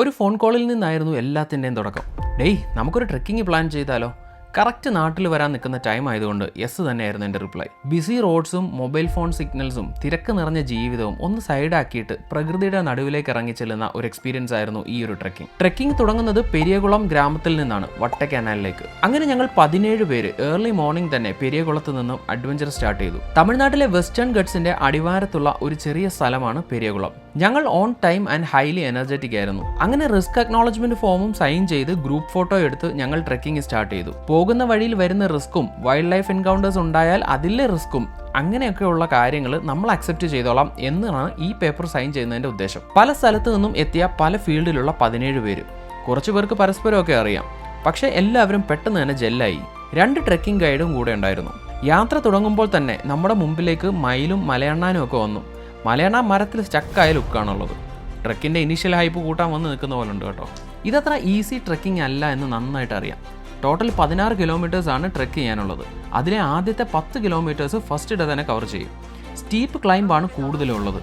ഒരു ഫോൺ കോളിൽ നിന്നായിരുന്നു എല്ലാത്തിൻ്റെയും തുടക്കം. ഡേയ്, നമുക്കൊരു ട്രെക്കിംഗ് പ്ലാൻ ചെയ്താലോ? കറക്റ്റ് നാട്ടിൽ വരാൻ നിൽക്കുന്ന ടൈം ആയതുകൊണ്ട് യെസ് തന്നെയായിരുന്നു എൻ്റെ റിപ്ലൈ. ബിസി റോഡ്സും മൊബൈൽ ഫോൺ സിഗ്നൽസും തിരക്ക് നിറഞ്ഞ ജീവിതവും ഒന്ന് സൈഡാക്കിയിട്ട് പ്രകൃതിയുടെ നടുവിലേക്ക് ഇറങ്ങി ചെല്ലുന്ന ഒരു എക്സ്പീരിയൻസ് ആയിരുന്നു ഈ ഒരു ട്രെക്കിംഗ്. ട്രെക്കിംഗ് തുടങ്ങുന്നത് പെരിയകുളം ഗ്രാമത്തിൽ നിന്നാണ് വട്ട കനാലിലേക്ക്. അങ്ങനെ ഞങ്ങൾ 17 പേര് ഏർലി മോർണിംഗ് തന്നെ പെരിയകുളത്ത് നിന്നും അഡ്വഞ്ചർ സ്റ്റാർട്ട് ചെയ്തു. തമിഴ്നാട്ടിലെ വെസ്റ്റേൺ ഗട്ട്സിന്റെ അടിവാരത്തുള്ള ഒരു ചെറിയ സ്ഥലമാണ് പെരിയകുളം. ഞങ്ങൾ on time and highly energetic ആയിരുന്നു. അങ്ങനെ റിസ്ക് അക്നോളജ്മെന്റ് ഫോമും സൈൻ ചെയ്ത് ഗ്രൂപ്പ് ഫോട്ടോ എടുത്ത് ഞങ്ങൾ ട്രെക്കിംഗ് സ്റ്റാർട്ട് ചെയ്തു. പോകുന്ന വഴിയിൽ വരുന്ന റിസ്ക്കും വൈൽഡ് ലൈഫ് എൻകൗണ്ടേഴ്സ് ഉണ്ടായാൽ അതിലെ റിസ്ക്കും അങ്ങനെയൊക്കെയുള്ള കാര്യങ്ങൾ നമ്മൾ അക്സെപ്റ്റ് ചെയ്തോളാം എന്നാണ് ഈ പേപ്പർ സൈൻ ചെയ്യുന്നതിന്റെ ഉദ്ദേശം. പല സ്ഥലത്തു നിന്നും എത്തിയ പല ഫീൽഡിലുള്ള 17 പേര്. കുറച്ചു പേർക്ക് പരസ്പരമൊക്കെ അറിയാം, പക്ഷേ എല്ലാവരും പെട്ടെന്ന് തന്നെ ജെല്ലായി. 2 ട്രെക്കിംഗ് ഗൈഡും കൂടെ ഉണ്ടായിരുന്നു. യാത്ര തുടങ്ങുമ്പോൾ തന്നെ നമ്മുടെ മുമ്പിലേക്ക് മയിലും മലയണ്ണാനും ഒക്കെ വന്നു. മലയണ്ണ മരത്തിൽ സ്റ്റക്കായ ലുക്കാണുള്ളത്. ട്രെക്കിൻ്റെ ഇനീഷ്യൽ ഹൈപ്പ് കൂട്ടാൻ വന്ന് നിൽക്കുന്ന പോലെ ഉണ്ട് കേട്ടോ. ഇതത്ര ഈസി ട്രെക്കിംഗ് അല്ല എന്ന് നന്നായിട്ട് അറിയാം. ടോട്ടൽ 16 കിലോമീറ്റേഴ്സാണ് ട്രെക്ക് ചെയ്യാനുള്ളത്. അതിലെ ആദ്യത്തെ 10 കിലോമീറ്റേഴ്സ് ഫസ്റ്റ് ഡേ തന്നെ കവർ ചെയ്യും. സ്റ്റീപ്പ് ക്ലൈംബാണ് കൂടുതലുള്ളത്.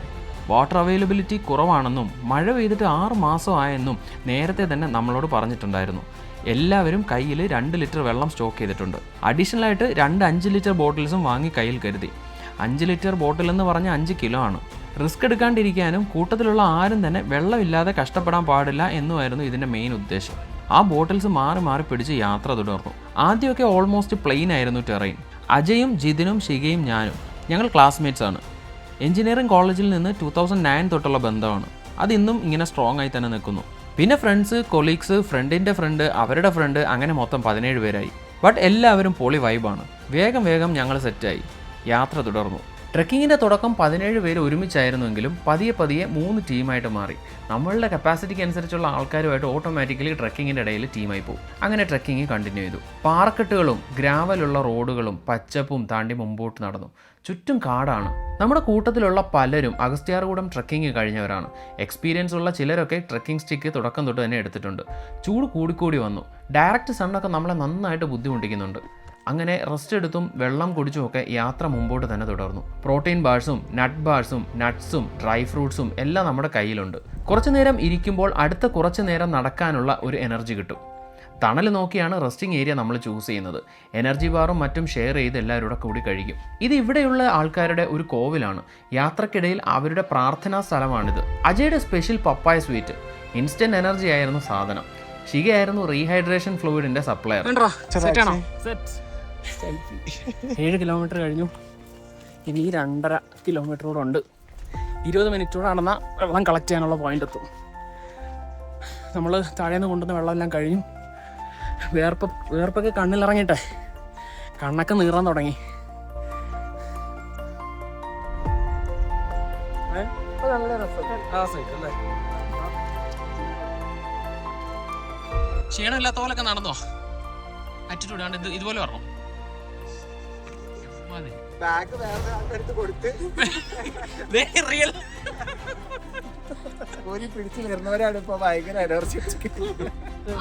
വാട്ടർ അവൈലബിലിറ്റി കുറവാണെന്നും മഴ പെയ്തിട്ട് 6 മാസമായെന്നും നേരത്തെ തന്നെ നമ്മളോട് പറഞ്ഞിട്ടുണ്ടായിരുന്നു. എല്ലാവരും കയ്യിൽ 2 ലിറ്റർ വെള്ളം സ്റ്റോക്ക് ചെയ്തിട്ടുണ്ട്. അഡീഷണലായിട്ട് 2 5 ലിറ്റർ ബോട്ടിൽസും വാങ്ങി കയ്യിൽ കരുതി. 5 ലിറ്റർ ബോട്ടിൽ എന്ന് പറഞ്ഞാൽ 5 കിലോ ആണ്. റിസ്ക് എടുക്കാണ്ടിരിക്കാനും കൂട്ടത്തിലുള്ള ആരും തന്നെ വെള്ളമില്ലാതെ കഷ്ടപ്പെടാൻ പാടില്ല എന്നുമായിരുന്നു ഇതിൻ്റെ മെയിൻ ഉദ്ദേശം. ആ ബോട്ടിൽസ് മാറി മാറി പിടിച്ച് യാത്ര തുടർന്നു. ആദ്യമൊക്കെ ഓൾമോസ്റ്റ് പ്ലെയിൻ ആയിരുന്നു ടെറൈൻ. അജയും ജിതിനും ഷികയും ഞാനും ഞങ്ങൾ ക്ലാസ്മേറ്റ്സ് ആണ്. എഞ്ചിനീയറിംഗ് കോളേജിൽ നിന്ന് 2009 തൊട്ടുള്ള ബന്ധമാണ്. അതിന്നും ഇങ്ങനെ സ്ട്രോങ് ആയി തന്നെ നിൽക്കുന്നു. പിന്നെ ഫ്രണ്ട്സ്, കൊളീഗ്സ്, ഫ്രണ്ടിൻ്റെ ഫ്രണ്ട്, അവരുടെ ഫ്രണ്ട്, അങ്ങനെ മൊത്തം 17 പേരായി. ബട്ട് എല്ലാവരും പൊളി വൈബാണ്. വേഗം ഞങ്ങൾ സെറ്റായി. യാത്ര തുടർന്നു. ട്രെക്കിങ്ങിൻ്റെ തുടക്കം 17 പേര് ഒരുമിച്ചായിരുന്നുവെങ്കിലും പതിയെ 3 ടീമായിട്ട് മാറി. നമ്മളുടെ കപ്പാസിറ്റിക്ക് അനുസരിച്ചുള്ള ആൾക്കാരുമായിട്ട് ഓട്ടോമാറ്റിക്കലി ട്രെക്കിങ്ങിൻ്റെ ഇടയിൽ ടീമായി പോകും. അങ്ങനെ ട്രെക്കിങ് കണ്ടിന്യൂ ചെയ്തു. പാറക്കെട്ടുകളും ഗ്രാവലുള്ള റോഡുകളും പച്ചപ്പും താണ്ടി മുമ്പോട്ട് നടന്നു. ചുറ്റും കാടാണ്. നമ്മുടെ കൂട്ടത്തിലുള്ള പലരും അഗസ്ത്യാർകൂടം ട്രെക്കിങ് കഴിഞ്ഞവരാണ്. എക്സ്പീരിയൻസ് ഉള്ള ചിലരൊക്കെ ട്രെക്കിംഗ് സ്റ്റിക്ക് തുടക്കം തൊട്ട് തന്നെ എടുത്തിട്ടുണ്ട്. ചൂട് കൂടിക്കൂടി വന്നു. ഡയറക്റ്റ് സണ്ണൊക്കെ നമ്മളെ നന്നായിട്ട് ബുദ്ധിമുട്ടിക്കുന്നുണ്ട്. അങ്ങനെ റെസ്റ്റ് എടുത്തും വെള്ളം കുടിച്ചുമൊക്കെ യാത്ര മുമ്പോട്ട് തന്നെ തുടർന്നു. പ്രോട്ടീൻ ബാർസും നട്ട് ബാർസും നട്ട്സും ഡ്രൈ ഫ്രൂട്ട്സും എല്ലാം നമ്മുടെ കയ്യിലുണ്ട്. കുറച്ചു നേരം ഇരിക്കുമ്പോൾ അടുത്ത കുറച്ചു നേരം നടക്കാനുള്ള ഒരു എനർജി കിട്ടും. തണൽ നോക്കിയാണ് റെസ്റ്റിംഗ് ഏരിയ നമ്മൾ ചൂസ് ചെയ്യുന്നത്. എനർജി ബാറും മറ്റും ഷെയർ ചെയ്ത് എല്ലാവരുടെ കൂടി കഴിക്കും. ഇത് ഇവിടെയുള്ള ആൾക്കാരുടെ ഒരു കോവിലാണ്. യാത്രക്കിടയിൽ അവരുടെ പ്രാർത്ഥനാ സ്ഥലമാണിത്. അജയുടെ സ്പെഷ്യൽ പപ്പായ സ്വീറ്റ്. ഇൻസ്റ്റന്റ് എനർജി ആയിരുന്നു സാധനം. ഷികയായിരുന്നു റീഹൈഡ്രേഷൻ ഫ്ലൂയിഡിന്റെ സപ്ലയർ. 7 കിലോമീറ്റർ കഴിഞ്ഞു. ഇനി 2.5 കിലോമീറ്റർ കൂടെ ഉണ്ട്. 20 മിനിറ്റ് കൂടെ നടന്നാൽ വെള്ളം കളക്ട് ചെയ്യാനുള്ള പോയിന്റ് എത്തും. നമ്മൾ താഴേന്ന് കൊണ്ടുവന്ന വെള്ളമെല്ലാം കഴിഞ്ഞു. വേർപ്പൊക്കെ കണ്ണിലിറങ്ങിയിട്ടെ കണ്ണൊക്കെ നീറാൻ തുടങ്ങി. ക്ഷീണമില്ലാത്ത പോലൊക്കെ നടന്നോ? ആറ്റിറ്റ്യൂഡ് ആണ് ഇതുപോലെ പറഞ്ഞു.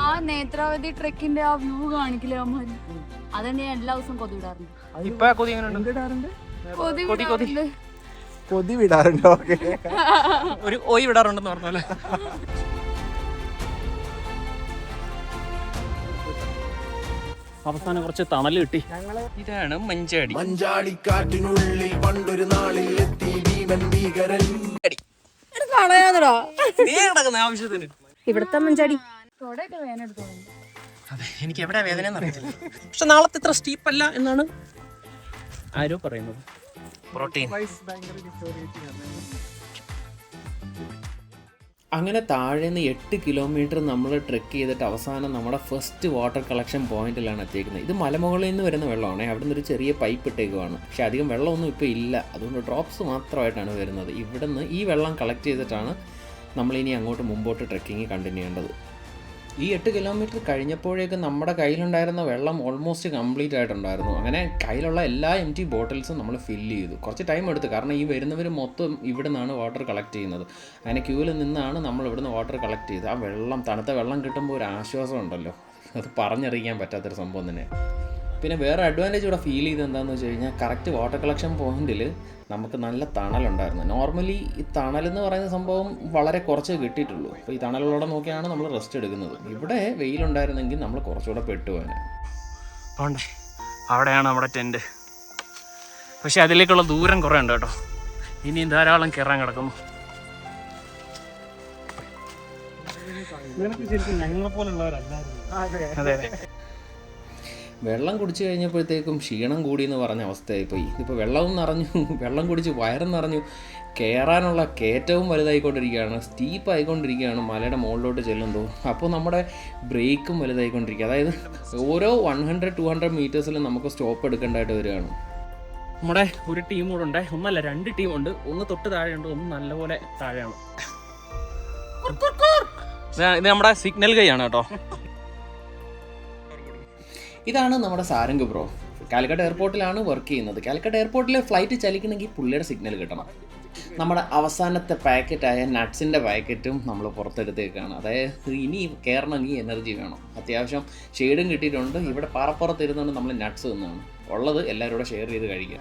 ആ നേത്രാവതി ട്രെക്കിന്റെ ആ വ്യൂ കാണിക്കില്ലേ അതെന്നെ എല്ലാ ദിവസവും കൊതി വിടാറുണ്ട്. ഇപ്പൊ കൊതി വിടാറുണ്ടോ? ഒരു ഓയി വിടാറുണ്ടെന്ന് പറഞ്ഞല്ലേ. അവസാനം കുറച്ച് തണല് കിട്ടി. ഇതാണ് മഞ്ചാടിക്കാട്ടിനുള്ളിൽ പണ്ടൊരു നാളിൽ എത്തി ഭീമൻ ഭീകരൻ. ആവശ്യത്തിന് ഇവിടുത്തെ മഞ്ചാടി അതെ, എനിക്ക് എവിടെ വേദന അറിയത്തില്ല. പക്ഷെ നാളത്തെ ഇത്ര സ്റ്റീപ്പ് അല്ല എന്നാണ് ആരോ പറയുന്നത്. പ്രോട്ടീൻ അങ്ങനെ താഴേന്ന് 8 കിലോമീറ്റർ നമ്മൾ ട്രെക്ക് ചെയ്തിട്ട് അവസാനം നമ്മുടെ ഫസ്റ്റ് വാട്ടർ കളക്ഷൻ പോയിന്റിലാണ് എത്തിയിരിക്കുന്നത്. ഇത് മലമുകളിൽ നിന്ന് വരുന്ന വെള്ളമാണ്. അവിടെ നിന്ന് ഒരു ചെറിയ പൈപ്പ് ഇട്ടേക്കുവാണ്. പക്ഷേ അധികം വെള്ളമൊന്നും ഇപ്പോൾ ഇല്ല. അതുകൊണ്ട് ഡ്രോപ്സ് മാത്രമായിട്ടാണ് വരുന്നത്. ഇവിടെ നിന്ന് ഈ വെള്ളം കളക്ട് ചെയ്തിട്ടാണ് നമ്മളിനി അങ്ങോട്ട് മുമ്പോട്ട് ട്രെക്കിങ് കണ്ടിന്യൂ ചെയ്യേണ്ടത്. ഈ 8 കിലോമീറ്റർ കഴിഞ്ഞപ്പോഴേക്കും നമ്മുടെ കയ്യിലുണ്ടായിരുന്ന വെള്ളം ഓൾമോസ്റ്റ് കംപ്ലീറ്റ് ആയിട്ടുണ്ടായിരുന്നു. അങ്ങനെ കയ്യിലുള്ള എല്ലാ എംറ്റി ബോട്ടിൽസും നമ്മൾ ഫില്ല് ചെയ്തു. കുറച്ച് ടൈം എടുത്തു, കാരണം ഈ വരുന്നവർ മൊത്തം ഇവിടെ നിന്നാണ് വാട്ടർ കളക്ട് ചെയ്യുന്നത്. അങ്ങനെ ക്യൂവിൽ നിന്നാണ് നമ്മൾ ഇവിടുന്ന് വാട്ടർ കളക്ട് ചെയ്തത്. ആ വെള്ളം, തണുത്ത വെള്ളം കിട്ടുമ്പോൾ ഒരു ആശ്വാസം ഉണ്ടല്ലോ, അത് പറഞ്ഞറിയിക്കാൻ പറ്റാത്തൊരു സംഭവം തന്നെ. പിന്നെ വേറെ അഡ്വാൻറ്റേജ് ഇവിടെ ഫീൽ ചെയ്ത് എന്താണെന്ന് വെച്ച് കഴിഞ്ഞാൽ കറക്റ്റ് വാട്ടർ കളക്ഷൻ പോയിന്റിൽ നമുക്ക് നല്ല തണലുണ്ടായിരുന്നു. നോർമലി ഈ തണലെന്ന് പറയുന്ന സംഭവം വളരെ കുറച്ചേ കിട്ടിയിട്ടുള്ളൂ. അപ്പോൾ ഈ തണലുള്ളവിടെ നോക്കിയാണ് നമ്മൾ റെസ്റ്റ് എടുക്കുന്നത്. ഇവിടെ വെയിലുണ്ടായിരുന്നെങ്കിൽ നമ്മൾ കുറച്ചുകൂടെ പെട്ടുപോകാൻ. ഉണ്ട്, അവിടെയാണ് നമ്മുടെ ടെൻറ്റ്. പക്ഷെ അതിലേക്കുള്ള ദൂരം കുറേ ഉണ്ട് കേട്ടോ. ഇനിയും ധാരാളം കയറാൻ കിടക്കുന്നു. അതെ. വെള്ളം കുടിച്ചു കഴിഞ്ഞപ്പോഴത്തേക്കും ക്ഷീണം കൂടി എന്ന് പറഞ്ഞ അവസ്ഥയായിപ്പോയി. ഇതിപ്പോൾ വെള്ളവും നിറഞ്ഞു, വെള്ളം കുടിച്ച് വയറും നിറഞ്ഞു. കയറാനുള്ള കയറ്റവും വലുതായിക്കൊണ്ടിരിക്കുകയാണ്, സ്റ്റീപ്പ് ആയിക്കൊണ്ടിരിക്കുകയാണ് മലയുടെ മുകളിലോട്ട് ചെല്ലുമ്പോൾ. അപ്പോൾ നമ്മുടെ ബ്രേക്കും വലുതായിക്കൊണ്ടിരിക്കുക. അതായത് ഓരോ 100-200 മീറ്റേഴ്സിലും നമുക്ക് സ്റ്റോപ്പ് എടുക്കേണ്ടതായിട്ട് വരികയാണ്. നമ്മുടെ ഒരു ടീം കൂടെ ഉണ്ട്, ഒന്നല്ല 2 ടീമുണ്ട്. ഒന്ന് തൊട്ട് താഴെയുണ്ട്, ഒന്ന് നല്ലപോലെ താഴെയാണ്. ഇത് നമ്മുടെ സിഗ്നൽ കൈയാണ് കേട്ടോ. ഇതാണ് നമ്മുടെ സാരംഗ് ബ്രോ. കാലിക്കട്ട് എയർപോർട്ടിലാണ് വർക്ക് ചെയ്യുന്നത്. കാലിക്കട്ട് എയർപോർട്ടിൽ ഫ്ലൈറ്റ് ചലിക്കണമെങ്കിൽ പുള്ളിയുടെ സിഗ്നൽ കിട്ടണം. നമ്മുടെ അവസാനത്തെ പാക്കറ്റായ നട്ട്സിൻ്റെ പാക്കറ്റും നമ്മൾ പുറത്തെടുത്തേക്കാണ്. അതായത് ഇനി കയറണമെങ്കിൽ എനർജി വേണം. അത്യാവശ്യം ഷെയ്ഡും കിട്ടിയിട്ടുണ്ട്. ഇവിടെ പാറപ്പുറത്ത് ഇരുന്നുകൊണ്ട് നമ്മൾ നട്ട്സ് തിന്നാണ് ഉള്ളത്. എല്ലാവരും കൂടെ ഷെയർ ചെയ്ത് കഴിക്കുക.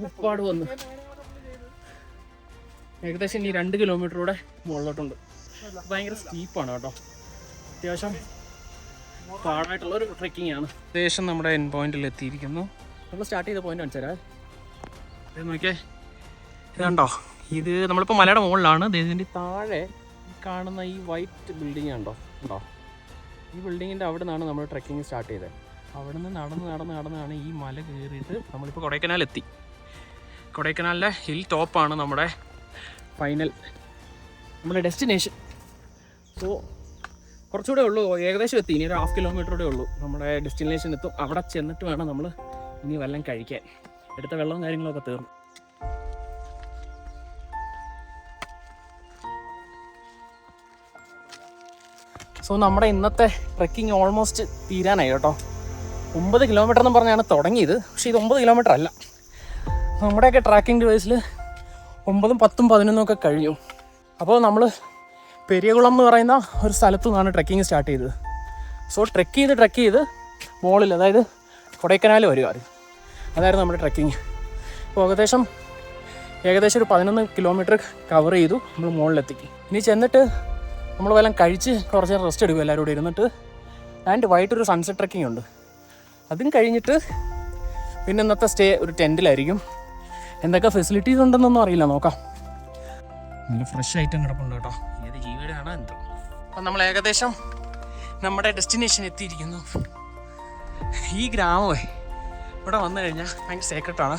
ഒരുപാട് വന്നു. ഏകദേശം ഇനി 2 കിലോമീറ്ററൂടെ മുകളിലോട്ടുണ്ട്. ഭയങ്കര സ്റ്റീപ്പാണ് കേട്ടോ. അത്യാവശ്യം പാടായിട്ടുള്ളൊരു ട്രെക്കിംഗ് ആണ്. ഏകദേശം നമ്മുടെ എൻ പോയിന്റിൽ എത്തിയിരിക്കുന്നു. നമ്മൾ സ്റ്റാർട്ട് ചെയ്ത പോയിന്റ് കാണിച്ചു തരാം. ഇത് നോക്കിയേ, ഇതുണ്ടോ, ഇത് നമ്മളിപ്പോൾ മലയുടെ മുകളിലാണ്. ഇതിൻ്റെ താഴെ കാണുന്ന ഈ വൈറ്റ് ബിൽഡിംഗ് ഉണ്ടോ. ഈ ബിൽഡിങ്ങിൻ്റെ അവിടെ നിന്നാണ് നമ്മൾ ട്രെക്കിംഗ് സ്റ്റാർട്ട് ചെയ്തത്. അവിടെ നിന്ന് നടന്നാണ് ഈ മല കയറിയിട്ട് നമ്മളിപ്പോൾ കൊടൈക്കനാലെത്തി. കൊടൈക്കനാലിലെ ഹിൽ ടോപ്പാണ് നമ്മുടെ ഫൈനൽ, നമ്മുടെ ഡെസ്റ്റിനേഷൻ. സോ കുറച്ചുകൂടെ ഉള്ളൂ, ഏകദേശം എത്തി. ഇനി ഒരു 1/2 കിലോമീറ്ററൂടെ ഉള്ളൂ നമ്മുടെ ഡെസ്റ്റിനേഷൻ എത്തും. അവിടെ ചെന്നിട്ട് വേണം നമ്മൾ ഇനി വെള്ളം കഴിക്കാൻ. എടുത്ത വെള്ളവും കാര്യങ്ങളൊക്കെ തീർന്നു. സോ നമ്മുടെ ഇന്നത്തെ ട്രെക്കിംഗ് ഓൾമോസ്റ്റ് തീരാനായി കേട്ടോ. 9 കിലോമീറ്റർ എന്ന് പറഞ്ഞാണ് തുടങ്ങിയത്. പക്ഷേ ഇത് 9 കിലോമീറ്റർ അല്ല. നമ്മുടെയൊക്കെ ട്രാക്കിംഗ് ഡിവൈസിൽ 9, 10, 11 ഒക്കെ കഴിഞ്ഞു. അപ്പോൾ നമ്മൾ പെരിയകുളം എന്ന് പറയുന്ന ഒരു സ്ഥലത്തു നിന്നാണ് ട്രെക്കിംഗ് സ്റ്റാർട്ട് ചെയ്തത്. സോ ട്രെക്ക് ചെയ്ത് മുകളിൽ, അതായത് കൊടൈക്കനാൽ വരിക, അതായിരുന്നു നമ്മുടെ ട്രെക്കിങ്. അപ്പോൾ ഏകദേശം ഒരു 11 കിലോമീറ്റർ കവർ ചെയ്തു. നമ്മൾ മുകളിലെത്തി. ഇനി ചെന്നിട്ട് നമ്മൾ വല്ലതും കഴിച്ച് കുറച്ച് നേരം റെസ്റ്റ് എടുക്കും എല്ലാവരും കൂടെ ഇരുന്നിട്ട്. ആൻഡ് വൈകിട്ടൊരു സൺസെറ്റ് ട്രെക്കിംഗ് ഉണ്ട്. അതും കഴിഞ്ഞിട്ട് പിന്നെ ഇന്നത്തെ സ്റ്റേ ഒരു ടെൻറ്റിലായിരിക്കും. എന്തൊക്കെ ഫെസിലിറ്റീസ് ഉണ്ടെന്നൊന്നും അറിയില്ല, നോക്കാം. നല്ല ഫ്രഷ് ഐറ്റം കിടപ്പുണ്ട് കേട്ടോ. ഏത് ജീവിയുടെയാണോ എന്തോ. അപ്പം നമ്മൾ ഏകദേശം നമ്മുടെ ഡെസ്റ്റിനേഷൻ എത്തിയിരിക്കുന്നു. ഈ ഗ്രാമമേ ഇവിടെ വന്നു കഴിഞ്ഞാൽ ഭയങ്കര സീക്രട്ടാണ്.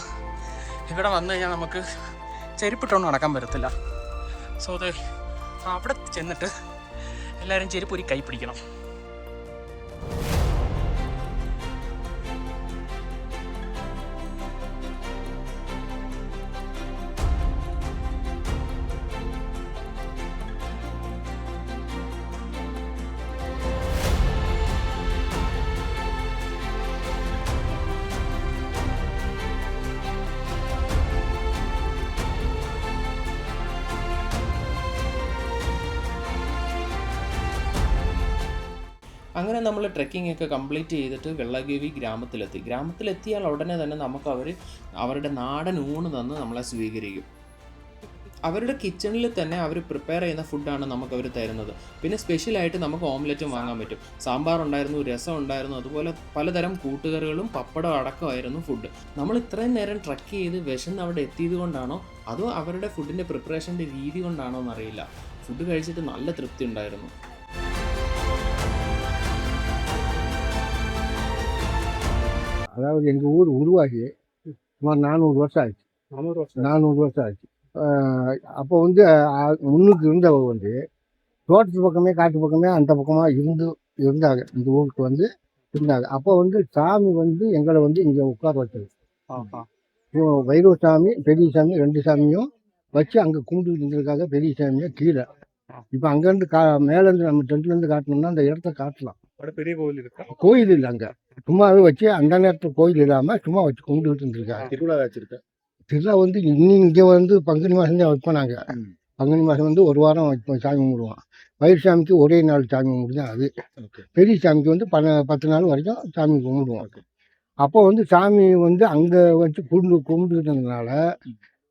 ഇവിടെ വന്നു കഴിഞ്ഞാൽ നമുക്ക് ചെരുപ്പിട്ടൊന്നും നടക്കാൻ പറ്റത്തില്ല. സോ അത് അവിടെ ചെന്നിട്ട് എല്ലാവരും ചെരുപ്പ് ഒരു കൈ പിടിക്കണം. അങ്ങനെ നമ്മൾ ട്രെക്കിംഗ് ഒക്കെ കംപ്ലീറ്റ് ചെയ്തിട്ട് വെള്ളഗവി ഗ്രാമത്തിലെത്തിയാൽ ഉടനെ തന്നെ നമുക്ക് അവരുടെ നാടൻ ഊണ് തന്ന് നമ്മളെ സ്വീകരിക്കും. അവരുടെ കിച്ചണിൽ തന്നെ അവർ പ്രിപ്പയർ ചെയ്യുന്ന ഫുഡാണ് നമുക്കവർ തരുന്നത്. പിന്നെ സ്പെഷ്യലായിട്ട് നമുക്ക് ഓംലെറ്റും വാങ്ങാൻ പറ്റും. സാമ്പാർ ഉണ്ടായിരുന്നു, രസം ഉണ്ടായിരുന്നു, അതുപോലെ പലതരം കൂട്ടുകറികളും പപ്പടം അടക്കമായിരുന്നു ഫുഡ്. നമ്മൾ ഇത്രയും നേരം ട്രക്ക് ചെയ്ത് വിശന്ന് അവിടെ എത്തിയത് കൊണ്ടാണോ അതോ അവരുടെ ഫുഡിൻ്റെ പ്രിപ്പറേഷൻ്റെ രീതി കൊണ്ടാണോ എന്നറിയില്ല, ഫുഡ് കഴിച്ചിട്ട് നല്ല തൃപ്തി ഉണ്ടായിരുന്നു. அதாவது எங்கள் ஊர் உருவாகி சுமார் 400 வருஷம் ஆச்சு. 400 வருஷம் ஆச்சு. அப்போ வந்து முன்னுக்கு இருந்தவங்க வந்து தோட்டத்து பக்கமே காட்டு பக்கமே அந்த பக்கமாக இருந்தாங்க. இந்த ஊருக்கு வந்து இருந்தாங்க. அப்போ வந்து சாமி வந்து எங்களை வந்து இங்கே உட்கார வச்சது. வைரவ சாமி, பெரிய சாமி 2 சாமியும் வச்சு அங்கே கும்பிட்டு இருந்ததுக்காக பெரிய சாமியை கீழே. இப்போ அங்கேருந்து மேலேருந்து நம்ம டென்ட்லேருந்து காட்டணும்னா அந்த இடத்த காட்டலாம். பெரிய கோவில் இருக்கா? கோயில் இல்லை, அங்கே சும்மாவே வச்சு அந்த நேரத்தில் கோயில் இல்லாமல் சும்மா வச்சு கும்பிட்டுக்கிட்டு இருந்திருக்காங்க. திருவிழா வச்சிருக்கேன். திருவிழா வந்து இங்கே வந்து பங்குனி மாதம் தான் வைப்போம் நாங்கள். பங்குனி மாதம் வந்து ஒரு வாரம் வைப்போம், சாமி கும்பிடுவோம். வயிறு சாமிக்கு ஒரே நாள் சாமி கும்பிடு தான் அது. பெரிய சாமிக்கு வந்து 10 நாள் வரைக்கும் சாமி கும்பிடுவோம். அப்போ வந்து சாமி வந்து அங்கே வச்சு கும்பிட்டுக்கிட்டதுனால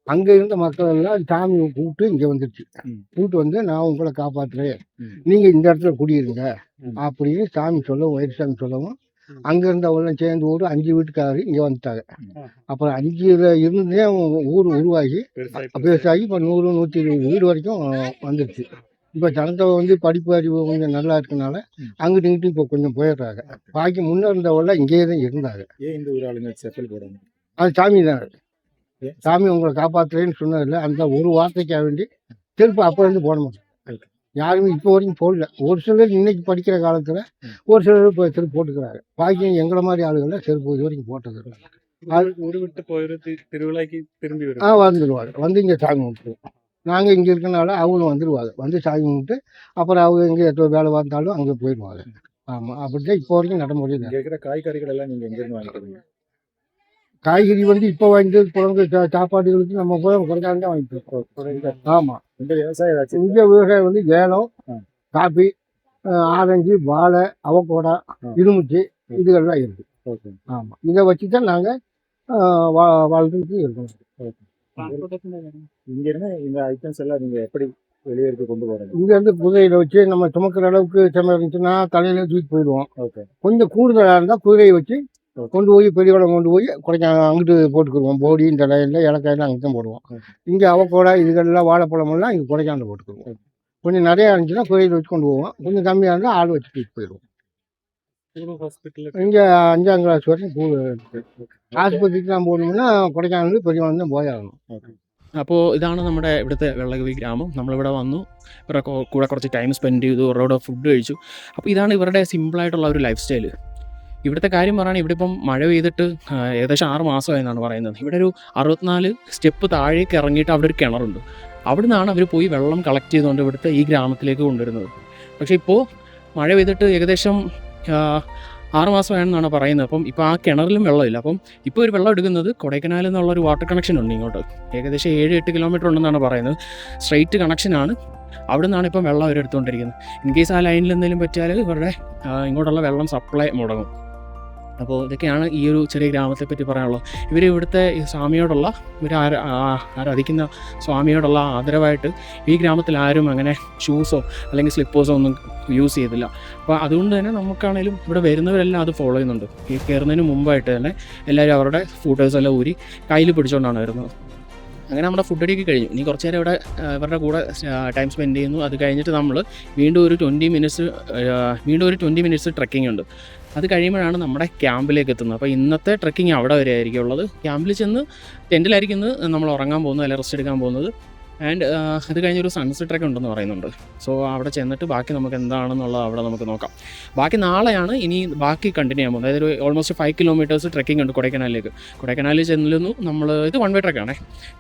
அங்கே இருந்த மக்கள் எல்லாம் சாமியை கூப்பிட்டு இங்கே வந்துருச்சு. கூப்பிட்டு வந்து நான் உங்களை காப்பாற்றுறேன், நீங்கள் இந்த இடத்துல குடியிருங்க அப்படின்னு சாமி சொல்லவும், வயிறு சாமி சொல்லவும் அங்கே இருந்தவங்களாம் சேர்ந்து ஒரு 5 வீட்டுக்காரர் இங்கே வந்துட்டாங்க. அப்புறம் 5 இருந்தே ஊர் உருவாகி பெருசாகி இப்போ 100, 120 வீடு வரைக்கும் வந்துருச்சு. இப்போ ஜனத்தை வந்து படிப்பு அறிவு கொஞ்சம் நல்லா இருக்கனால அங்கிட்டு இங்கிட்டு இப்போ கொஞ்சம் போயிடுறாங்க. பாக்கி முன்னே இருந்தவங்களாம் இங்கேயே தான் இருந்தாங்க. ஏன் இந்த ஊர் ஆளுங்க செப்பல் போடாம? அது சாமி தான். சாமி உங்களை காப்பாற்றுறேன்னு சொன்னதில்ல, அந்த ஒரு வார்த்தைக்காக வேண்டி செருப்பு அப்போ இருந்து போட மாட்டேன். யாருமே இப்போ வரைக்கும் போடல. ஒரு சிலர் இன்னைக்கு படிக்கிற காலத்தில் ஒரு சிலர் இப்போ செருப்பு போட்டுக்கிறாங்க. பாக்கி எங்களை மாதிரி ஆளுகள் செருப்பு இது வரைக்கும் போட்டது. அது ஊர் விட்டு போயிரு திருவிழாக்கு திரும்பி வந்துடுவாங்க. வந்து இங்கே சாமி கும்பிட்டுருவோம். நாங்கள் இங்கே இருக்கனால அவங்களும் வந்துடுவாங்க. வந்து சாமி கும்பிட்டு அப்புறம் அவங்க எங்கே எத்தோ வேலை பார்த்தாலும் அங்கே போயிடுவாங்க. ஆமாம், அப்படி தான் இப்போ வரைக்கும் நடைமுறை. இங்கே இருக்கிற காய்கறிகள் எல்லாம் நீங்கள் எங்கேருந்து வாங்கிக்கிறீங்க? காய்கறி வந்து இப்போ வாங்கிட்டு குழந்தை சாப்பாடுகளுக்கு நம்ம கூட குறைக்காம தான் வாங்கிட்டு இருக்கோம். ஆமாம், இந்த விவசாயம் ஏதாச்சும் இங்கே விவசாயம் வந்து ஏலம், காப்பி, ஆரஞ்சு, வாழை, அவக்கோடா, இருமுச்சி இதுகள்லாம் இருக்குது. ஆமாம், இதை வச்சு தான் நாங்கள் வாழ்ந்துட்டு இருக்கோம். இங்கேருந்து இந்த ஐட்டம்ஸ் எல்லாம் நீங்கள் எப்படி வெளியே எடுத்து கொண்டு போகிறீங்க? இங்கேருந்து குதிரையில் வச்சு நம்ம சுமக்கிற அளவுக்கு செம்ம இருந்துச்சுன்னா தலையில தூக்கி போயிடுவோம். கொஞ்சம் கூடுதலாக இருந்தால் குதிரையை வச்சு கொண்டு போய் பெரியவளம் கொண்டு போய் அங்கிட்டு போட்டுக்கிடுவோம். போடி இந்த லைனில் இலக்காயெல்லாம் அங்கே தான் போடுவோம். இங்கே அவக்கோடா இதுகள்லாம் வாழைப்பழமெல்லாம் இங்கே கொடைக்கானல் போட்டுக்கிடுவோம். கொஞ்சம் நிறையா இருந்துச்சுன்னா குதிரையில் வச்சு கொண்டு போவோம். கொஞ்சம் கம்மியாக இருந்தால் ஆள் வச்சு தூக்கி போயிடுவோம். இங்கே 5ஆம் கிளாஸ் வரைக்கும் ஸ்கூல் இருக்குது. ஆஸ்பத்திரிக்கு நான் போகணும்னா கொடைக்கானல் பெரியவளம் தான் போயாகணும். അപ്പോൾ ഇതാണ് നമ്മുടെ ഇവിടുത്തെ വെള്ളകവി ഗ്രാമം. നമ്മളിവിടെ വന്നു, ഇവരുടെ കൂടെ കുറച്ച് ടൈം സ്പെൻഡ് ചെയ്തു, ഇവരുടെ ഫുഡ് കഴിച്ചു. അപ്പോൾ ഇതാണ് ഇവരുടെ സിമ്പിളായിട്ടുള്ള ഒരു ലൈഫ് സ്റ്റൈൽ. ഇവിടുത്തെ കാര്യം പറയുകയാണെങ്കിൽ ഇവിടെ ഇപ്പം മഴ പെയ്തിട്ട് ഏകദേശം 6 മാസമായെന്നാണ് പറയുന്നത്. ഇവിടെ ഒരു 64 സ്റ്റെപ്പ് താഴേക്ക് ഇറങ്ങിയിട്ട് അവിടെ ഒരു കിണറുണ്ട്. അവിടെ നിന്നാണ് അവർ പോയി വെള്ളം കളക്ട് ചെയ്തുകൊണ്ട് ഇവിടുത്തെ ഈ ഗ്രാമത്തിലേക്ക് കൊണ്ടുവരുന്നത്. പക്ഷേ ഇപ്പോൾ മഴ പെയ്തിട്ട് ഏകദേശം 6 മാസമായെന്നാണ് പറയുന്നത്. അപ്പം ഇപ്പോൾ ആ കിണറിലും വെള്ളമില്ല. അപ്പം ഇപ്പോൾ ഒരു വെള്ളം എടുക്കുന്നത് കൊടൈക്കനാലിൽ നിന്നുള്ളൊരു വാട്ടർ കണക്ഷൻ ഉണ്ട് ഇങ്ങോട്ട്. ഏകദേശം 7-8 കിലോമീറ്റർ ഉണ്ടെന്നാണ് പറയുന്നത്. സ്ട്രെയിറ്റ് കണക്ഷനാണ്. അവിടെ നിന്നാണ് ഇപ്പം വെള്ളം അവരെടുത്തുകൊണ്ടിരിക്കുന്നത്. ഇൻ കേസ് ആ ലൈനിൽ എന്തെങ്കിലും പറ്റിയാൽ ഇവരുടെ ഇങ്ങോട്ടുള്ള വെള്ളം സപ്ലൈ മുടങ്ങും. അപ്പോൾ ഇതൊക്കെയാണ് ഈ ഒരു ചെറിയ ഗ്രാമത്തെ പറ്റി പറയാനുള്ളത്. ഇവർ ഇവിടുത്തെ സ്വാമിയോടുള്ള ഇവർ ആരാധിക്കുന്ന സ്വാമിയോടുള്ള ആദരവായിട്ട് ഈ ഗ്രാമത്തിൽ ആരും അങ്ങനെ ഷൂസോ അല്ലെങ്കിൽ സ്ലിപ്പേഴ്സോ ഒന്നും യൂസ് ചെയ്തില്ല. അപ്പോൾ അതുകൊണ്ട് തന്നെ നമുക്കാണേലും ഇവിടെ വരുന്നവരെല്ലാം അത് ഫോളോ ചെയ്യുന്നുണ്ട്. ഈ കയറുന്നതിന് മുമ്പായിട്ട് തന്നെ എല്ലാവരും അവരുടെ ഫോട്ടോസെല്ലാം ഊരി കയ്യിൽ പിടിച്ചുകൊണ്ടാണ് വരുന്നത്. അങ്ങനെ നമ്മുടെ ഫുഡ് അടിയൊക്കെ കഴിഞ്ഞു. ഇനി കുറച്ച് നേരം ഇവിടെ ഇവരുടെ കൂടെ ടൈം സ്പെൻഡ് ചെയ്യുന്നു. അത് കഴിഞ്ഞിട്ട് നമ്മൾ വീണ്ടും ഒരു 20 മിനിറ്റ്സ് ട്രെക്കിംഗ് ഉണ്ട്. അത് കഴിയുമ്പോഴാണ് നമ്മുടെ ക്യാമ്പിലേക്ക് എത്തുന്നത്. അപ്പോൾ ഇന്നത്തെ ട്രെക്കിംഗ് അവിടെ വരെ ആയിരിക്കും ഉള്ളത്. ക്യാമ്പിൽ ചെന്ന് ടെൻറ്റിലായിരിക്കും നമ്മൾ ഉറങ്ങാൻ പോകുന്നത്, അല്ലെങ്കിൽ റെസ്റ്റ് എടുക്കാൻ പോകുന്നത്. ആൻഡ് അത് കഴിഞ്ഞൊരു സൺസെറ്റ് ട്രെക്ക് ഉണ്ടെന്ന് പറയുന്നുണ്ട്. സോ അവിടെ ചെന്നിട്ട് ബാക്കി നമുക്ക് എന്താണെന്നുള്ളത് അവിടെ നമുക്ക് നോക്കാം. ബാക്കി നാളെയാണ് ഇനി ബാക്കി കണ്ടിന്യൂ ചെയ്യാൻ പോകുന്നത്. അതായത് ഒരു ഓൾമോസ്റ്റ് 5 കിലോമീറ്റേഴ്സ് ട്രെക്കിംഗ് ഉണ്ട് കൊടൈക്കനാലിലേക്ക്. കൊടൈക്കനാലിൽ ചെല്ലുന്നു നമ്മൾ, ഇത് 1 വേ ട്രെക്കാണേ.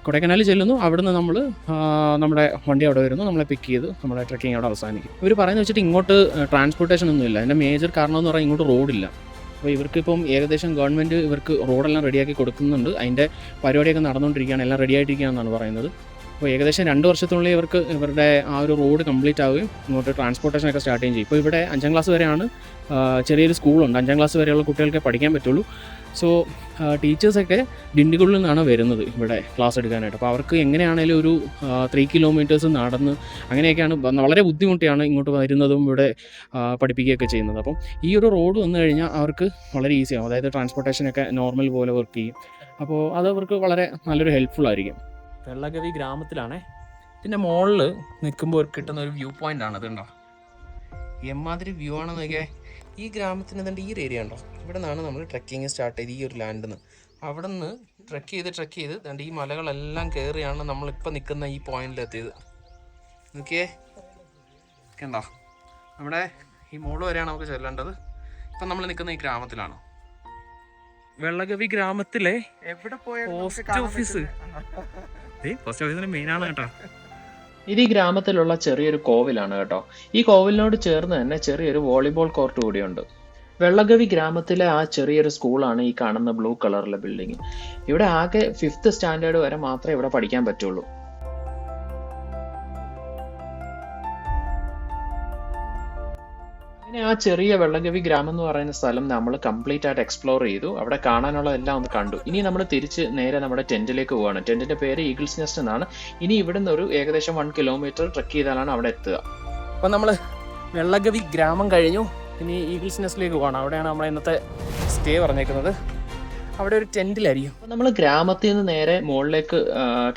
കൊടൈക്കനാലിൽ ചെല്ലുന്നു, അവിടുന്ന് നമ്മൾ നമ്മുടെ വണ്ടി അവിടെ വരുന്നു, നമ്മളെ പിക്ക് ചെയ്ത് നമ്മുടെ ട്രെക്കിംഗ് അവിടെ അവസാനിക്കും. ഇവർ പറയുന്നത് വെച്ചിട്ട് ഇങ്ങോട്ട് ട്രാൻസ്പോർട്ടേഷൻ ഒന്നുമില്ല. അതിൻ്റെ മേജർ കാരണം എന്ന് പറഞ്ഞാൽ ഇങ്ങോട്ട് റോഡില്ല. അപ്പോൾ ഇവർക്കിപ്പം ഏകദേശം ഗവൺമെൻറ് ഇവർക്ക് റോഡെല്ലാം റെഡിയാക്കി കൊടുക്കുന്നുണ്ട്. അതിൻ്റെ പരിപാടിയൊക്കെ നടന്നുകൊണ്ടിരിക്കുകയാണ്, എല്ലാം റെഡി ആയിട്ടിരിക്കുകയാണെന്നാണ് പറയുന്നത്. അപ്പോൾ ഏകദേശം 2 വർഷത്തിനുള്ളിൽ ഇവർക്ക് ഇവരുടെ ആ ഒരു റോഡ് കംപ്ലീറ്റ് ആവുകയും ഇങ്ങോട്ട് ട്രാൻസ്പോർട്ടേഷനൊക്കെ സ്റ്റാർട്ട് ചെയ്യുകയും ചെയ്യും. ഇപ്പോൾ ഇവിടെ 5ാം ക്ലാസ് വരെയാണ് ചെറിയൊരു സ്കൂളുണ്ട്. 5ാം ക്ലാസ് വരെയുള്ള കുട്ടികൾക്ക് പഠിക്കാൻ പറ്റുള്ളൂ. സോ ടീച്ചേഴ്സൊക്കെ ഡിണ്ടിഗുള്ളിൽ നിന്നാണ് വരുന്നത് ഇവിടെ ക്ലാസ് എടുക്കാനായിട്ട്. അപ്പോൾ അവർക്ക് എങ്ങനെയാണേലും ഒരു 3 കിലോമീറ്റേഴ്സ് നടന്ന് അങ്ങനെയൊക്കെയാണ്, വളരെ ബുദ്ധിമുട്ടിയാണ് ഇങ്ങോട്ട് വരുന്നതും ഇവിടെ പഠിപ്പിക്കുകയൊക്കെ ചെയ്യുന്നത്. അപ്പം ഈ ഒരു റോഡ് വന്നു കഴിഞ്ഞാൽ അവർക്ക് വളരെ ഈസിയാവും. അതായത് ട്രാൻസ്പോർട്ടേഷനൊക്കെ നോർമൽ പോലെ വർക്ക് ചെയ്യും. അപ്പോൾ അത് അവർക്ക് വളരെ നല്ലൊരു ഹെൽപ്ഫുൾ ആയിരിക്കും. വെള്ളകവി ഗ്രാമത്തിലാണേ. ഇതിൻ്റെ മുകളിൽ നിൽക്കുമ്പോൾ കിട്ടുന്ന ഒരു വ്യൂ പോയിൻ്റ് ആണ്. ഇതുണ്ടോ, എമ്മാതിരി വ്യൂ ആണെന്ന് നോക്കിയാൽ. ഈ ഗ്രാമത്തിന് ഇതിൻ്റെ ഈ ഒരു ഏരിയ ഉണ്ടോ, ഇവിടെ നിന്നാണ് നമ്മൾ ട്രെക്കിങ് സ്റ്റാർട്ട് ചെയ്ത് ഈ ഒരു ലാൻഡിൽ നിന്ന്. അവിടെ നിന്ന് ട്രെക്ക് ചെയ്ത് ദണ്ട് ഈ മലകളെല്ലാം കയറിയാണ് നമ്മളിപ്പോൾ നിൽക്കുന്ന ഈ പോയിന്റിലെത്തിയത്. നോക്കിയേ, കണ്ടോ, നമ്മുടെ ഈ മോള് വരെയാണ് നമുക്ക് ചെല്ലേണ്ടത്. ഇപ്പം നമ്മൾ നിൽക്കുന്ന ഈ ഗ്രാമത്തിലാണ്. വെള്ളകവി ഗ്രാമത്തിലെ എവിടെ പോയ പോസ്റ്റ് ഓഫീസ് പോസ്റ്റ് ഓഫീസിന് മെയിനാണ് കേട്ടോ. ഇത് ഈ ഗ്രാമത്തിലുള്ള ചെറിയൊരു കോവിലാണ് കേട്ടോ. ഈ കോവിലിനോട് ചേർന്ന് തന്നെ ചെറിയൊരു വോളിബോൾ കോർട്ട് കൂടിയുണ്ട്. വെള്ളഗവി ഗ്രാമത്തിലെ ആ ചെറിയൊരു സ്കൂളാണ് ഈ കാണുന്ന ബ്ലൂ കളറിലെ ബിൽഡിംഗ്. ഇവിടെ ആകെ 5th സ്റ്റാൻഡേർഡ് വരെ മാത്രമേ ഇവിടെ പഠിക്കാൻ പറ്റുള്ളൂ. അങ്ങനെ ആ ചെറിയ വെള്ളഗവി ഗ്രാമം എന്ന് പറയുന്ന സ്ഥലം നമ്മൾ കംപ്ലീറ്റ് ആയിട്ട് എക്സ്പ്ലോർ ചെയ്തു. അവിടെ കാണാനുള്ള എല്ലാം ഒന്ന് കണ്ടു. ഇനി നമ്മൾ തിരിച്ച് നേരെ നമ്മുടെ ടെന്റിലേക്ക് പോവാണ്. ടെന്റിന്റെ പേര് ഈഗിൾസ് നെസ്റ്റ് എന്നാണ്. ഇനി ഇവിടുന്ന് ഒരു ഏകദേശം 1 കിലോമീറ്റർ ട്രെക്ക് ചെയ്താലാണ് അവിടെ എത്തുക. അപ്പം നമ്മൾ വെള്ളഗവി ഗ്രാമം കഴിഞ്ഞു. ഇനി ഈഗിൾസ് നെസ്റ്റിലേക്ക് പോകണം. അവിടെയാണ് നമ്മൾ ഇന്നത്തെ സ്റ്റേ പറഞ്ഞേക്കുന്നത്. അവിടെ ഒരു ടെന്റിലായിരിക്കും. അപ്പം നമ്മൾ ഗ്രാമത്തിൽ നിന്ന് നേരെ മുകളിലേക്ക്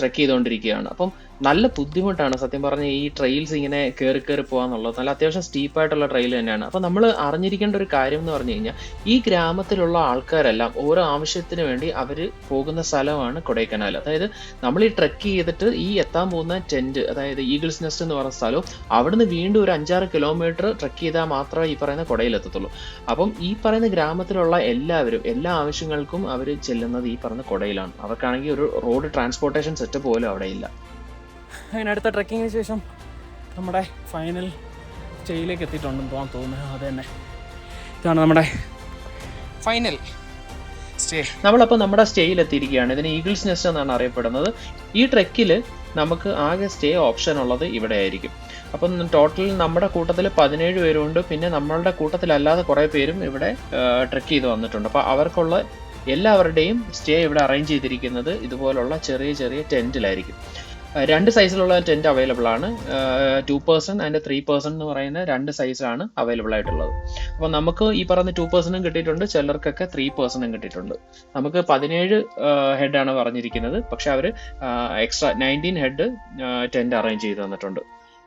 ട്രെക്ക് ചെയ്തുകൊണ്ടിരിക്കുകയാണ്. അപ്പം നല്ല ബുദ്ധിമുട്ടാണ് സത്യം പറഞ്ഞ ഈ ട്രെയിൽസ് ഇങ്ങനെ കയറി പോകാന്നുള്ളത്. നല്ല അത്യാവശ്യം സ്റ്റീപ്പായിട്ടുള്ള ട്രെയിൽ തന്നെയാണ്. അപ്പം നമ്മൾ അറിഞ്ഞിരിക്കേണ്ട ഒരു കാര്യം എന്ന് പറഞ്ഞു കഴിഞ്ഞാൽ ഈ ഗ്രാമത്തിലുള്ള ആൾക്കാരെല്ലാം ഓരോ ആവശ്യത്തിന് വേണ്ടി അവർ പോകുന്ന സ്ഥലമാണ് കൊടൈക്കനാൽ. അതായത് നമ്മൾ ഈ ട്രെക്ക് ചെയ്തിട്ട് ഈ എത്താൻ പോകുന്ന ടെന്റ്, അതായത് ഈഗിൾസ് നെസ്റ്റ് എന്ന് പറയുന്ന സ്ഥലവും അവിടുന്ന് വീണ്ടും ഒരു 5-6 കിലോമീറ്റർ ട്രെക്ക് ചെയ്താൽ മാത്രമേ ഈ പറയുന്ന കൊടയിലെത്തത്തുള്ളൂ. അപ്പം ഈ പറയുന്ന ഗ്രാമത്തിലുള്ള എല്ലാവരും എല്ലാ ആവശ്യങ്ങൾക്കും അവർ ചെല്ലുന്നത് ഈ പറയുന്ന കൊടയിലാണ്. അവർക്കാണെങ്കിൽ ഒരു റോഡ് ട്രാൻസ്പോർട്ടേഷൻ സെറ്റപ്പ് പോലും അവിടെ ഇല്ല. അങ്ങനെ അടുത്ത ട്രെക്കിങ്ങിന് ശേഷം നമ്മുടെ ഫൈനൽ സ്റ്റേയിലേക്ക് എത്തിയിട്ടുണ്ടെന്ന് തോന്നുന്നത്. അത് തന്നെ, ഇതാണ് നമ്മുടെ ഫൈനൽ സ്റ്റേ. നമ്മളപ്പോൾ നമ്മുടെ സ്റ്റേയിൽ എത്തിയിരിക്കുകയാണ്. ഇതിന് ഈഗിൾസ് നെസ്റ്റ് എന്നാണ് അറിയപ്പെടുന്നത്. ഈ ട്രെക്കിൽ നമുക്ക് ആകെ സ്റ്റേ ഓപ്ഷൻ ഉള്ളത് ഇവിടെ ആയിരിക്കും. അപ്പം ടോട്ടൽ നമ്മുടെ കൂട്ടത്തിൽ 17 പേരുണ്ട്. പിന്നെ നമ്മളുടെ കൂട്ടത്തിലല്ലാതെ കുറേ പേരും ഇവിടെ ട്രെക്ക് ചെയ്ത് വന്നിട്ടുണ്ട്. അപ്പോൾ അവർക്കുള്ള എല്ലാവരുടെയും സ്റ്റേ ഇവിടെ അറേഞ്ച് ചെയ്തിരിക്കുന്നത് ഇതുപോലുള്ള ചെറിയ ചെറിയ ടെൻറ്റിലായിരിക്കും. 2 സൈസിലുള്ള ടെൻറ്റ് അവൈലബിൾ ആണ്. 2 person ആൻഡ് 3 person എന്ന് പറയുന്ന 2 സൈസാണ് അവൈലബിൾ ആയിട്ടുള്ളത്. അപ്പോൾ നമുക്ക് ഈ പറയുന്ന 2 person കിട്ടിയിട്ടുണ്ട്, ചിലർക്കൊക്കെ 3 person കിട്ടിയിട്ടുണ്ട്. നമുക്ക് 17 ഹെഡാണ് പറഞ്ഞിരിക്കുന്നത്. പക്ഷെ അവർ എക്സ്ട്രാ 19 ഹെഡ് ടെൻറ്റ് അറേഞ്ച് ചെയ്ത് തന്നിട്ടുണ്ട്.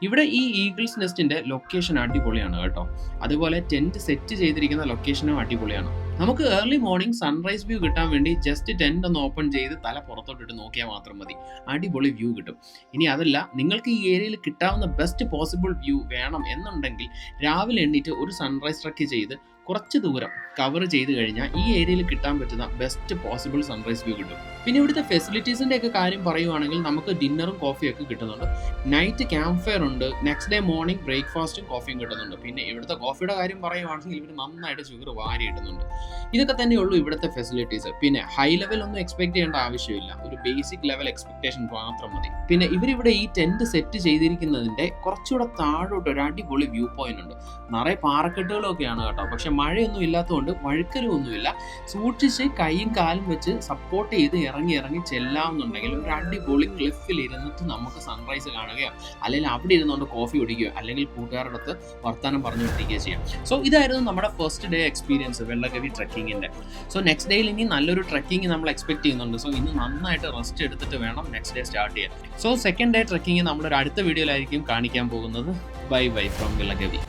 ഇവിടെ ഈ ഈഗിൾസ് നെസ്റ്റിന്റെ ലൊക്കേഷൻ അടിപൊളിയാണ് കേട്ടോ. അതുപോലെ ടെന്റ് സെറ്റ് ചെയ്തിരിക്കുന്ന ലൊക്കേഷനും അടിപൊളിയാണ്. നമുക്ക് ഏർലി മോർണിംഗ് സൺറൈസ് വ്യൂ കിട്ടാൻ വേണ്ടി ജസ്റ്റ് ടെന്റ് ഒന്ന് ഓപ്പൺ ചെയ്ത് തല പുറത്തോട്ടിട്ട് നോക്കിയാൽ മാത്രം മതി. അടിപൊളി വ്യൂ കിട്ടും. ഇനി അതല്ല, നിങ്ങൾക്ക് ഈ ഏരിയയിൽ കിട്ടാവുന്ന ബെസ്റ്റ് പോസിബിൾ വ്യൂ വേണം എന്നുണ്ടെങ്കിൽ രാവിലെ എണ്ണീറ്റ് ഒരു സൺറൈസ് ട്രക്ക് ചെയ്ത് കുറച്ച് ദൂരം കവർ ചെയ്ത് കഴിഞ്ഞാൽ ഈ ഏരിയയിൽ കിട്ടാൻ പറ്റുന്ന ബെസ്റ്റ് പോസിബിൾ സൺറൈസ് വ്യൂ കിട്ടും. പിന്നെ ഇവിടുത്തെ ഫെസിലിറ്റീസിൻ്റെ ഒക്കെ കാര്യം പറയുവാണെങ്കിൽ നമുക്ക് ഡിന്നറും കോഫിയും ഒക്കെ കിട്ടുന്നുണ്ട്. നൈറ്റ് ക്യാമ്പ് ഫയർ ഉണ്ട്. നെക്സ്റ്റ് ഡേ മോർണിംഗ് ബ്രേക്ക്ഫാസ്റ്റും കോഫിയും കിട്ടുന്നുണ്ട്. പിന്നെ ഇവിടുത്തെ കോഫിയുടെ കാര്യം പറയുവാണെങ്കിൽ ഇവർ നന്നായിട്ട് ഷുഗർ വാരി ഇടുന്നുണ്ട്. ഇതൊക്കെ തന്നെയുള്ളൂ ഇവിടുത്തെ ഫെസിലിറ്റീസ്. പിന്നെ ഹൈ ലെവൽ ഒന്നും എക്സ്പെക്ട് ചെയ്യേണ്ട ആവശ്യമില്ല. ഒരു ബേസിക് ലെവൽ എക്സ്പെക്ടേഷൻ മാത്രം മതി. പിന്നെ ഇവരിവിടെ ഈ ടെന്റ് സെറ്റ് ചെയ്തിരിക്കുന്നതിൻ്റെ കുറച്ചുകൂടെ താഴോട്ട് ഒരു അടിപൊളി വ്യൂ പോയിന്റ് ഉണ്ട്. നിറയെ പാറക്കെട്ടുകളൊക്കെയാണ് കേട്ടോ. പക്ഷെ മഴയൊന്നും ഇല്ലാത്തതുകൊണ്ട് വഴുക്കലും ഒന്നുമില്ല. സൂക്ഷിച്ച് കൈയും കാലും വെച്ച് സപ്പോർട്ട് ചെയ്ത് ഇറങ്ങി ചെല്ലാമെന്നുണ്ടെങ്കിൽ ഒരു അടിപൊളി ക്ലിഫിൽ ഇരുന്നിട്ട് നമുക്ക് സൺറൈസ് കാണുകയോ അല്ലെങ്കിൽ അവിടെ ഇരുന്നുകൊണ്ട് കോഫി കുടിക്കുകയോ അല്ലെങ്കിൽ കൂട്ടുകാരുടെ അടുത്ത് വർത്താനം പറഞ്ഞുകൊണ്ടിരിക്കുകയോ ചെയ്യാം. സോ ഇതായിരുന്നു നമ്മുടെ ഫസ്റ്റ് ഡേ എക്സ്പീരിയൻസ് വെള്ളഗവി ട്രെക്കിങ്ങിൻ്റെ. സോ നെക്സ്റ്റ് ഡേയിൽ ഇനി നല്ലൊരു ട്രെക്കിങ് നമ്മൾ എക്സ്പെക്ട് ചെയ്യുന്നുണ്ട്. സോ ഇന്ന് നന്നായിട്ട് റെസ്റ്റ് എടുത്തിട്ട് വേണം നെക്സ്റ്റ് ഡേ സ്റ്റാർട്ട് ചെയ്യാൻ. സോ സെക്കൻഡ് ഡേ ട്രെക്കിങ് നമ്മളൊരു അടുത്ത വീഡിയോയിലായിരിക്കും കാണിക്കാൻ പോകുന്നത്. By from Vellagavi.